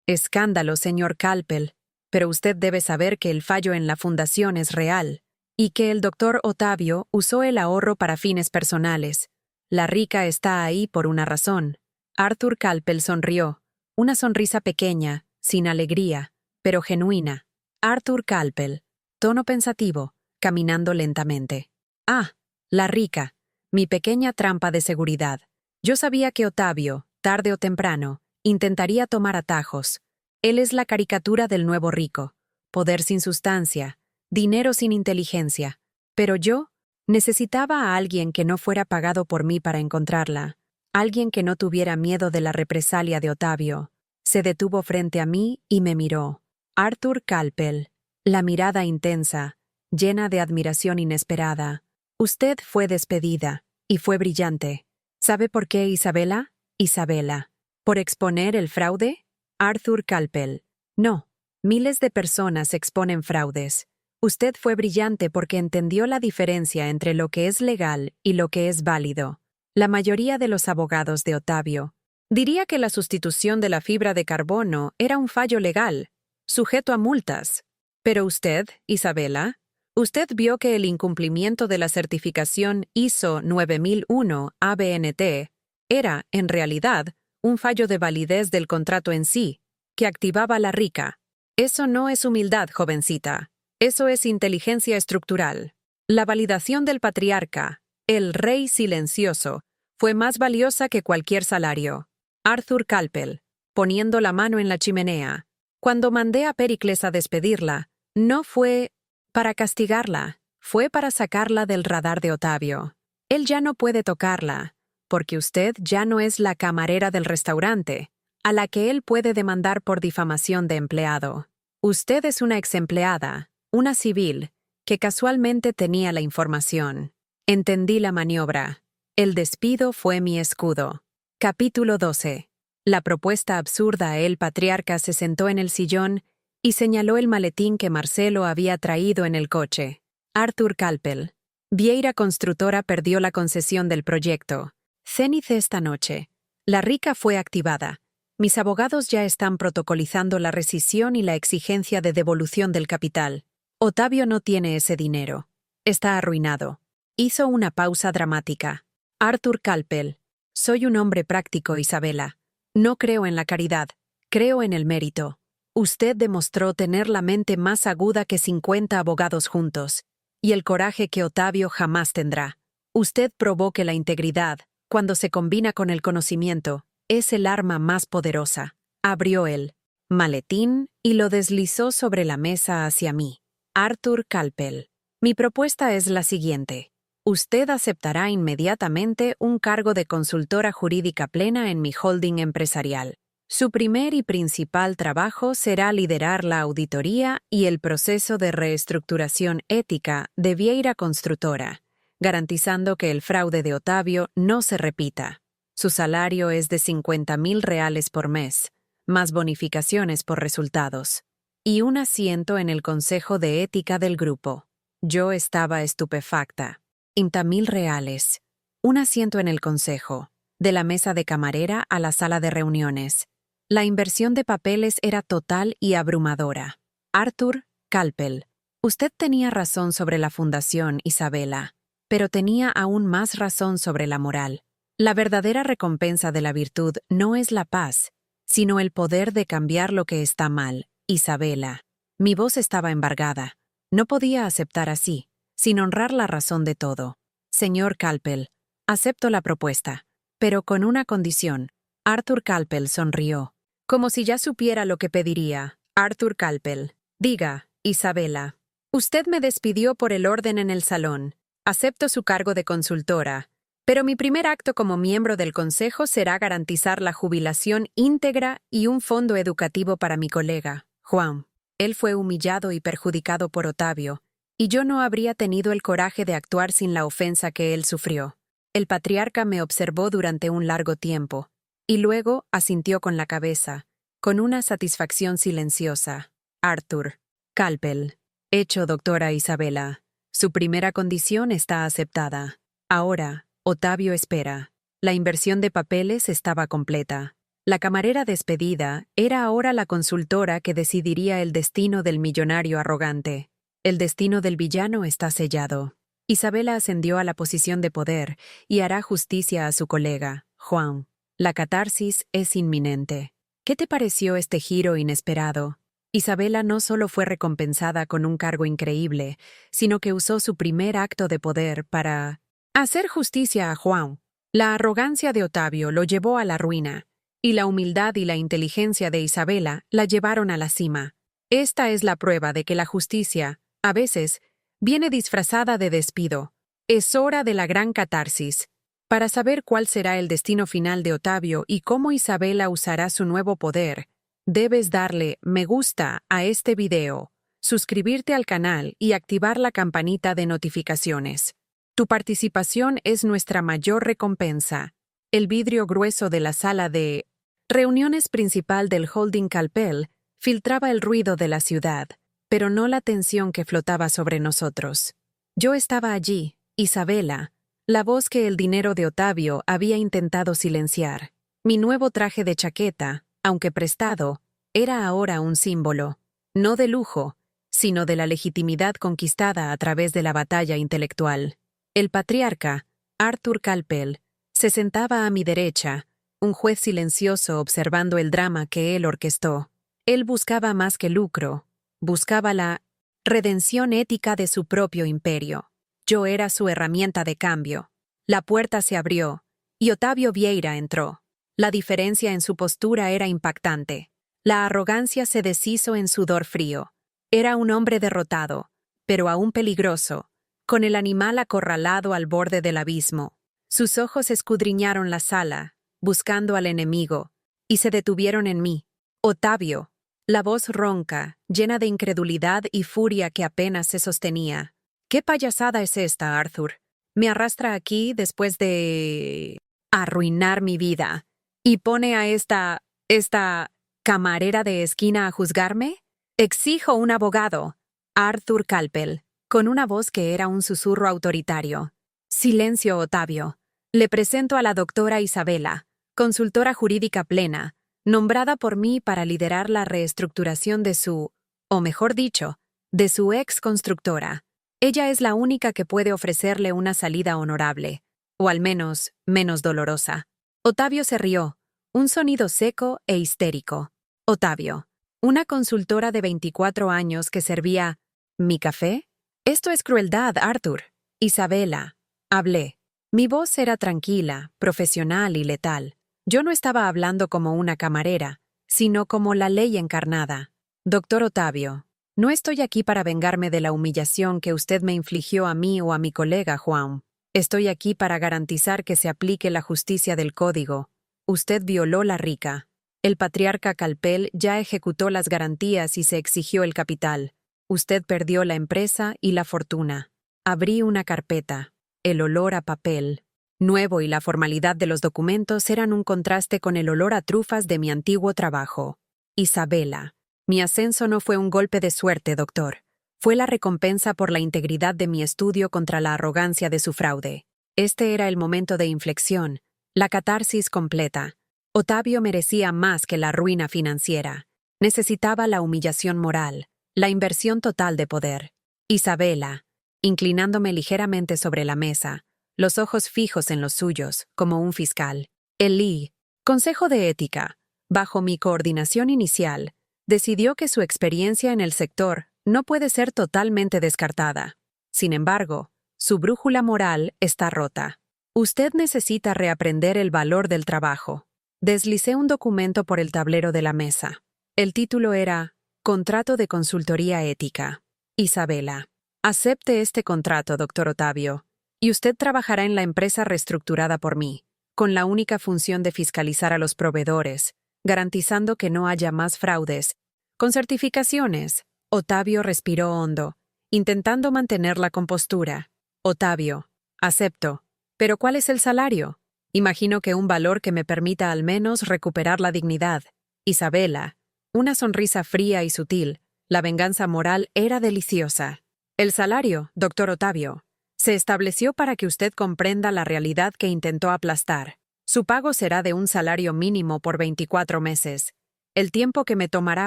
S1: escándalo, señor Calpel, pero usted debe saber que el fallo en la fundación es real, y que el doctor Otavio usó el ahorro para fines personales. La rica está ahí por una razón. Arthur Calpel sonrió, una sonrisa pequeña, sin alegría, pero genuina. Arthur Calpel, tono pensativo, caminando lentamente. Ah, la rica, mi pequeña trampa de seguridad. Yo sabía que Otavio, tarde o temprano, intentaría tomar atajos. Él es la caricatura del nuevo rico. Poder sin sustancia, dinero sin inteligencia. Pero yo necesitaba a alguien que no fuera pagado por mí para encontrarla. Alguien que no tuviera miedo de la represalia de Otavio. Se detuvo frente a mí y me miró. Arthur Calpel, la mirada intensa, llena de admiración inesperada. Usted fue despedida, y fue brillante. ¿Sabe por qué, Isabela? Isabela. ¿Por exponer el fraude? Arthur Calpel. No. Miles de personas exponen fraudes. Usted fue brillante porque entendió la diferencia entre lo que es legal y lo que es válido. La mayoría de los abogados de Otavio diría que la sustitución de la fibra de carbono era un fallo legal, sujeto a multas. Pero usted, Isabela, usted vio que el incumplimiento de la certificación ISO 9001 ABNT era, en realidad, un fallo de validez del contrato en sí, que activaba la rica. Eso no es humildad, jovencita. Eso es inteligencia estructural. La validación del patriarca, el rey silencioso, fue más valiosa que cualquier salario. Arthur Calpel, poniendo la mano en la chimenea. Cuando mandé a Pericles a despedirla, no fue para castigarla, fue para sacarla del radar de Otavio. Él ya no puede tocarla, porque usted ya no es la camarera del restaurante, a la que él puede demandar por difamación de empleado. Usted es una exempleada, una civil, que casualmente tenía la información. Entendí la maniobra. El despido fue mi escudo. Capítulo 12. La propuesta absurda. El patriarca se sentó en el sillón y señaló el maletín que Marcelo había traído en el coche. Arthur Calpel. Vieira Constructora perdió la concesión del proyecto. Cénice esta noche. La RICA fue activada. Mis abogados ya están protocolizando la rescisión y la exigencia de devolución del capital. Otavio no tiene ese dinero. Está arruinado. Hizo una pausa dramática. Arthur Calpel. Soy un hombre práctico, Isabela. No creo en la caridad. Creo en el mérito. Usted demostró tener la mente más aguda que 50 abogados juntos, y el coraje que Otavio jamás tendrá. Usted probó que la integridad, cuando se combina con el conocimiento, es el arma más poderosa. Abrió el maletín y lo deslizó sobre la mesa hacia mí. Arthur Calpel. Mi propuesta es la siguiente. Usted aceptará inmediatamente un cargo de consultora jurídica plena en mi holding empresarial. Su primer y principal trabajo será liderar la auditoría y el proceso de reestructuración ética de Vieira Construtora, garantizando que el fraude de Otavio no se repita. Su salario es de 50,000 reales por mes, más bonificaciones por resultados, y un asiento en el Consejo de Ética del grupo. Yo estaba estupefacta. 50,000 reales. Un asiento en el consejo, de la mesa de camarera a la sala de reuniones. La inversión de papeles era total y abrumadora. Arthur Calpel. Usted tenía razón sobre la fundación, Isabela, pero tenía aún más razón sobre la moral. La verdadera recompensa de la virtud no es la paz, sino el poder de cambiar lo que está mal, Isabela. Mi voz estaba embargada. No podía aceptar así, sin honrar la razón de todo. Señor Calpel, acepto la propuesta, pero con una condición. Arthur Calpel sonrió, como si ya supiera lo que pediría. Arthur Calpel. Diga, Isabela. Usted me despidió por el orden en el salón. Acepto su cargo de consultora, pero mi primer acto como miembro del consejo será garantizar la jubilación íntegra y un fondo educativo para mi colega, Juan. Él fue humillado y perjudicado por Otavio, y yo no habría tenido el coraje de actuar sin la ofensa que él sufrió. El patriarca me observó durante un largo tiempo, y luego asintió con la cabeza, con una satisfacción silenciosa. Arthur Calpel. Hecho, doctora Isabela. Su primera condición está aceptada. Ahora, Otavio espera. La inversión de papeles estaba completa. La camarera despedida era ahora la consultora que decidiría el destino del millonario arrogante. El destino del villano está sellado. Isabela ascendió a la posición de poder y hará justicia a su colega, Juan. La catarsis es inminente. ¿Qué te pareció este giro inesperado? Isabela no solo fue recompensada con un cargo increíble, sino que usó su primer acto de poder para hacer justicia a Juan. La arrogancia de Otavio lo llevó a la ruina, y la humildad y la inteligencia de Isabela la llevaron a la cima. Esta es la prueba de que la justicia, a veces, viene disfrazada de despido. Es hora de la gran catarsis. Para saber cuál será el destino final de Otavio y cómo Isabela usará su nuevo poder, debes darle me gusta a este video, suscribirte al canal y activar la campanita de notificaciones. Tu participación es nuestra mayor recompensa. El vidrio grueso de la sala de reuniones principal del Holding Calpel filtraba el ruido de la ciudad, pero no la tensión que flotaba sobre nosotros. Yo estaba allí, Isabela, la voz que el dinero de Otavio había intentado silenciar. Mi nuevo traje de chaqueta, aunque prestado, era ahora un símbolo, no de lujo, sino de la legitimidad conquistada a través de la batalla intelectual. El patriarca, Arthur Calpel, se sentaba a mi derecha, un juez silencioso observando el drama que él orquestó. Él buscaba más que lucro, buscaba la redención ética de su propio imperio. Yo era su herramienta de cambio. La puerta se abrió, y Otavio Vieira entró. La diferencia en su postura era impactante. La arrogancia se deshizo en sudor frío. Era un hombre derrotado, pero aún peligroso, con el animal acorralado al borde del abismo. Sus ojos escudriñaron la sala, buscando al enemigo, y se detuvieron en mí. Otavio. La voz ronca, llena de incredulidad y furia que apenas se sostenía. ¿Qué payasada es esta, Arthur? Me arrastra aquí después de arruinar mi vida. ¿Y pone a esta camarera de esquina a juzgarme? Exijo un abogado. Arthur Calpel, con una voz que era un susurro autoritario. Silencio, Otavio. Le presento a la doctora Isabela, consultora jurídica plena, nombrada por mí para liderar la reestructuración de su, o mejor dicho, de su ex constructora. Ella es la única que puede ofrecerle una salida honorable, o al menos menos dolorosa. Otavio se rió, un sonido seco e histérico. Otavio, una consultora de 24 años que servía ¿mi café? Esto es crueldad, Arthur. Isabela, hablé. Mi voz era tranquila, profesional y letal. Yo no estaba hablando como una camarera, sino como la ley encarnada. Doctor Otavio, no estoy aquí para vengarme de la humillación que usted me infligió a mí o a mi colega Juan. Estoy aquí para garantizar que se aplique la justicia del código. Usted violó la RICA. El patriarca Calpel ya ejecutó las garantías y se exigió el capital. Usted perdió la empresa y la fortuna. Abrí una carpeta. El olor a papel nuevo y la formalidad de los documentos eran un contraste con el olor a trufas de mi antiguo trabajo. Isabela, mi ascenso no fue un golpe de suerte, doctor. Fue la recompensa por la integridad de mi estudio contra la arrogancia de su fraude. Este era el momento de inflexión, la catarsis completa. Otavio merecía más que la ruina financiera. Necesitaba la humillación moral, la inversión total de poder. Isabela, inclinándome ligeramente sobre la mesa, los ojos fijos en los suyos, como un fiscal. El Consejo de Ética, bajo mi coordinación inicial, decidió que su experiencia en el sector no puede ser totalmente descartada. Sin embargo, su brújula moral está rota. Usted necesita reaprender el valor del trabajo. Deslicé un documento por el tablero de la mesa. El título era Contrato de Consultoría Ética. Isabela, acepte este contrato, doctor Otavio, y usted trabajará en la empresa reestructurada por mí, con la única función de fiscalizar a los proveedores, garantizando que no haya más fraudes. Con certificaciones. Otavio respiró hondo, intentando mantener la compostura. Otavio, acepto. ¿Pero cuál es el salario? Imagino que un valor que me permita al menos recuperar la dignidad. Isabela, una sonrisa fría y sutil. La venganza moral era deliciosa. El salario, doctor Otavio, se estableció para que usted comprenda la realidad que intentó aplastar. Su pago será de un salario mínimo por 24 meses, el tiempo que me tomará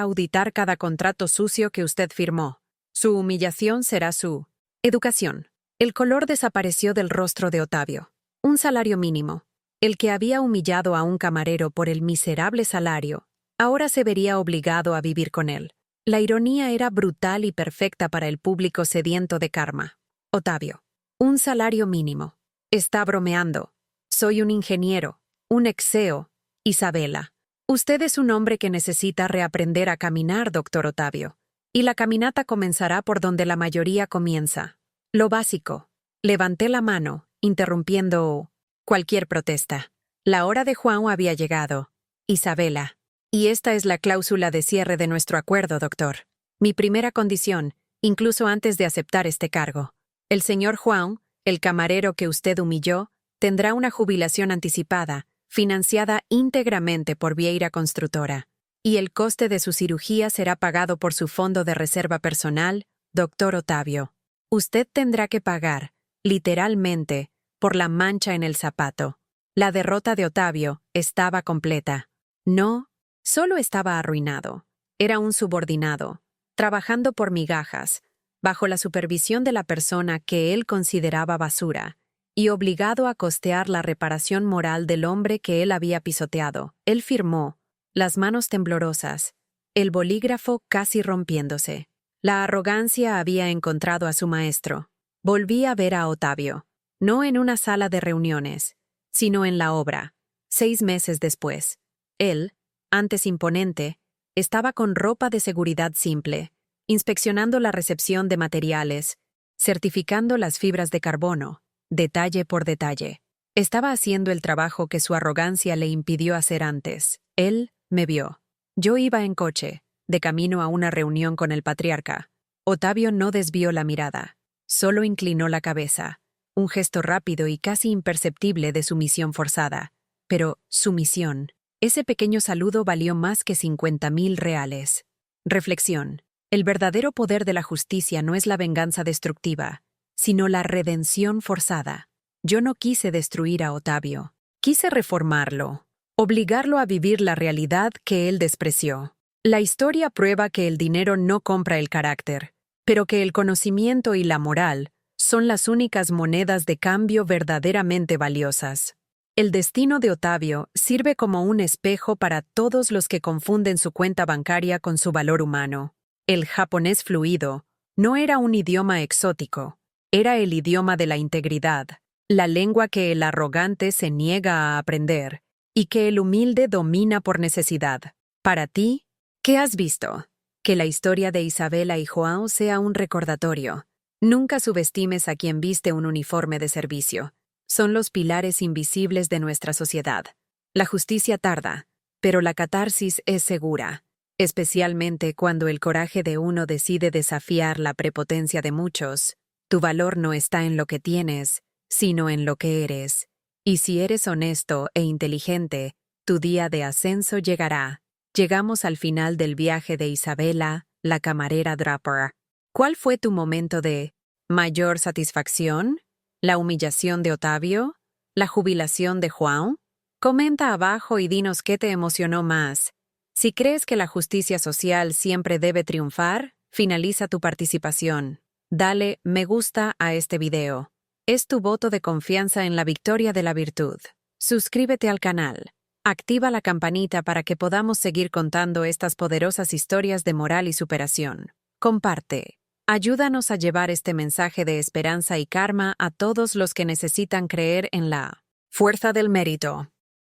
S1: auditar cada contrato sucio que usted firmó. Su humillación será su educación. El color desapareció del rostro de Otavio. Un salario mínimo. El que había humillado a un camarero por el miserable salario, ahora se vería obligado a vivir con él. La ironía era brutal y perfecta para el público sediento de karma. Otavio. Un salario mínimo. Está bromeando. Soy un ingeniero, un exeo. Isabela. Usted es un hombre que necesita reaprender a caminar, doctor Otavio. Y la caminata comenzará por donde la mayoría comienza. Lo básico. Levanté la mano, interrumpiendo cualquier protesta. La hora de Juan había llegado. Isabela. Y esta es la cláusula de cierre de nuestro acuerdo, doctor. Mi primera condición, incluso antes de aceptar este cargo. El señor Juan, el camarero que usted humilló, tendrá una jubilación anticipada, financiada íntegramente por Vieira Constructora, y el coste de su cirugía será pagado por su fondo de reserva personal, doctor Otavio. Usted tendrá que pagar, literalmente, por la mancha en el zapato. La derrota de Otavio estaba completa. No, solo estaba arruinado. Era un subordinado, trabajando por migajas, bajo la supervisión de la persona que él consideraba basura, y obligado a costear la reparación moral del hombre que él había pisoteado. Él firmó, las manos temblorosas, el bolígrafo casi rompiéndose. La arrogancia había encontrado a su maestro. Volví a ver a Otavio, no en una sala de reuniones, sino en la obra, 6 meses después. Él, antes imponente, estaba con ropa de seguridad simple, inspeccionando la recepción de materiales, certificando las fibras de carbono, detalle por detalle. Estaba haciendo el trabajo que su arrogancia le impidió hacer antes. Él me vio. Yo iba en coche, de camino a una reunión con el patriarca. Otavio no desvió la mirada, solo inclinó la cabeza, un gesto rápido y casi imperceptible de sumisión forzada. Pero sumisión. Ese pequeño saludo valió más que 50.000 reales. Reflexión. El verdadero poder de la justicia no es la venganza destructiva, sino la redención forzada. Yo no quise destruir a Otavio. Quise reformarlo. obligarlo a vivir la realidad que él despreció. La historia prueba que el dinero no compra el carácter, pero que el conocimiento y la moral son las únicas monedas de cambio verdaderamente valiosas. El destino de Otavio sirve como un espejo para todos los que confunden su cuenta bancaria con su valor humano. El japonés fluido no era un idioma exótico, era el idioma de la integridad, la lengua que el arrogante se niega a aprender y que el humilde domina por necesidad. Para ti, ¿qué has visto? Que la historia de Isabela y João sea un recordatorio. Nunca subestimes a quien viste un uniforme de servicio. Son los pilares invisibles de nuestra sociedad. La justicia tarda, pero la catarsis es segura, especialmente cuando el coraje de uno decide desafiar la prepotencia de muchos. Tu valor no está en lo que tienes, sino en lo que eres. Y si eres honesto e inteligente, tu día de ascenso llegará. Llegamos al final del viaje de Isabela, la camarera Draper. ¿Cuál fue tu momento de mayor satisfacción? ¿La humillación de Otavio? ¿La jubilación de João? Comenta abajo y dinos qué te emocionó más. Si crees que la justicia social siempre debe triunfar, finaliza tu participación. Dale me gusta a este video. Es tu voto de confianza en la victoria de la virtud. Suscríbete al canal. Activa la campanita para que podamos seguir contando estas poderosas historias de moral y superación. Comparte. Ayúdanos a llevar este mensaje de esperanza y karma a todos los que necesitan creer en la fuerza del mérito.